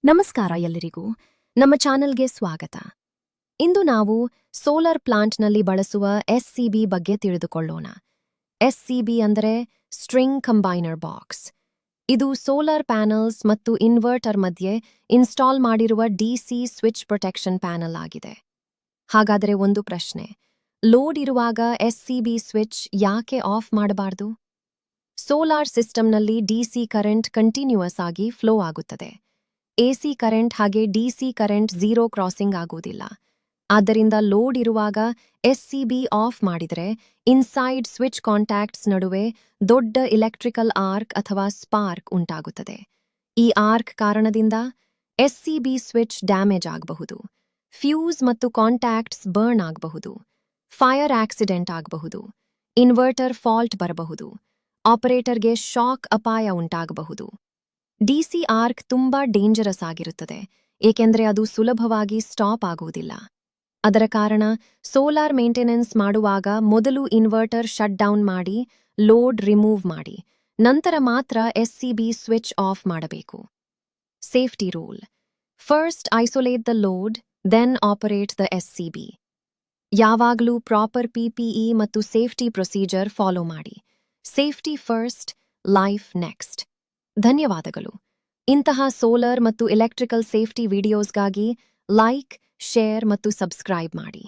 ನಮಸ್ಕಾರ ಎಲ್ಲರಿಗೂ ನಮ್ಮ ಚಾನೆಲ್ಗೆ ಸ್ವಾಗತ. ಇಂದು ನಾವು ಸೋಲಾರ್ ಪ್ಲಾಂಟ್ನಲ್ಲಿ ಬಳಸುವ ಎಸ್ಸಿಬಿ ಬಗ್ಗೆ ತಿಳಿದುಕೊಳ್ಳೋಣ. ಎಸ್ಸಿಬಿ ಅಂದರೆ ಸ್ಟ್ರಿಂಗ್ ಕಂಬೈನರ್ ಬಾಕ್ಸ್. ಇದು ಸೋಲಾರ್ ಪ್ಯಾನಲ್ಸ್ ಮತ್ತು ಇನ್ವರ್ಟರ್ ಮಧ್ಯೆ ಇನ್ಸ್ಟಾಲ್ ಮಾಡಿರುವ ಡಿಸಿ ಸ್ವಿಚ್ ಪ್ರೊಟೆಕ್ಷನ್ ಪ್ಯಾನಲ್ ಆಗಿದೆ. ಹಾಗಾದರೆ ಒಂದು ಪ್ರಶ್ನೆ, ಲೋಡ್ ಇರುವಾಗ ಎಸ್ಸಿಬಿ ಸ್ವಿಚ್ ಯಾಕೆ ಆಫ್ ಮಾಡಬಾರದು? ಸೋಲಾರ್ ಸಿಸ್ಟಮ್ನಲ್ಲಿ ಡಿಸಿ ಕರೆಂಟ್ ಕಂಟಿನ್ಯೂಯಸ್ ಆಗಿ ಫ್ಲೋ ಆಗುತ್ತದೆ. ಎಸಿ ಕರೆಂಟ್ ಹಾಗೆ ಡಿಸಿ ಕರೆಂಟ್ ಝೀರೋ ಕ್ರಾಸಿಂಗ್ ಆಗುವುದಿಲ್ಲ. ಆದ್ದರಿಂದ ಲೋಡ್ ಇರುವಾಗ ಎಸ್ಸಿಬಿ ಆಫ್ ಮಾಡಿದರೆ ಇನ್ಸೈಡ್ ಸ್ವಿಚ್ ಕಾಂಟ್ಯಾಕ್ಟ್ಸ್ ನಡುವೆ ದೊಡ್ಡ ಇಲೆಕ್ಟ್ರಿಕಲ್ ಆರ್ಕ್ ಅಥವಾ ಸ್ಪಾರ್ಕ್ ಉಂಟಾಗುತ್ತದೆ. ಈ ಆರ್ಕ್ ಕಾರಣದಿಂದ ಎಸ್ಸಿಬಿ ಸ್ವಿಚ್ ಡ್ಯಾಮೇಜ್ ಆಗಬಹುದು, ಫ್ಯೂಸ್ ಮತ್ತು ಕಾಂಟ್ಯಾಕ್ಟ್ಸ್ ಬರ್ನ್ ಆಗಬಹುದು, ಫೈರ್ ಆಕ್ಸಿಡೆಂಟ್ ಆಗಬಹುದು, ಇನ್ವರ್ಟರ್ ಫಾಲ್ಟ್ ಬರಬಹುದು, ಆಪರೇಟರ್ಗೆ ಶಾಕ್ ಅಪಾಯ ಉಂಟಾಗಬಹುದು. ಡಿಸಿ ಆರ್ಕ್ ತುಂಬಾ ಡೇಂಜರಸ್ ಆಗಿರುತ್ತದೆ, ಏಕೆಂದರೆ ಅದು ಸುಲಭವಾಗಿ ಸ್ಟಾಪ್ ಆಗುವುದಿಲ್ಲ. ಅದರ ಕಾರಣ ಸೋಲಾರ್ ಮೇಂಟೆನೆನ್ಸ್ ಮಾಡುವಾಗ ಮೊದಲು ಇನ್ವರ್ಟರ್ ಶಟ್ ಡೌನ್ ಮಾಡಿ, ಲೋಡ್ ರಿಮೂವ್ ಮಾಡಿ, ನಂತರ ಮಾತ್ರ ಎಸ್ಸಿಬಿ ಸ್ವಿಚ್ ಆಫ್ ಮಾಡಬೇಕು. Safety rule: first isolate the load, then operate the SCB. ಯಾವಾಗಲೂ ಪ್ರಾಪರ್ ಪಿಪಿಇ ಮತ್ತು ಸೇಫ್ಟಿ ಪ್ರೊಸೀಜರ್ ಫಾಲೋ ಮಾಡಿ. Safety first, life next. ಧನ್ಯವಾದಗಳು. ಇಂತಹ ಸೋಲಾರ್ ಮತ್ತು ಎಲೆಕ್ಟ್ರಿಕಲ್ ಸೇಫ್ಟಿ ವಿಡಿಯೋಸ್ಗಾಗಿ ಲೈಕ್, ಶೇರ್ ಮತ್ತು ಸಬ್ಸ್ಕ್ರೈಬ್ ಮಾಡಿ.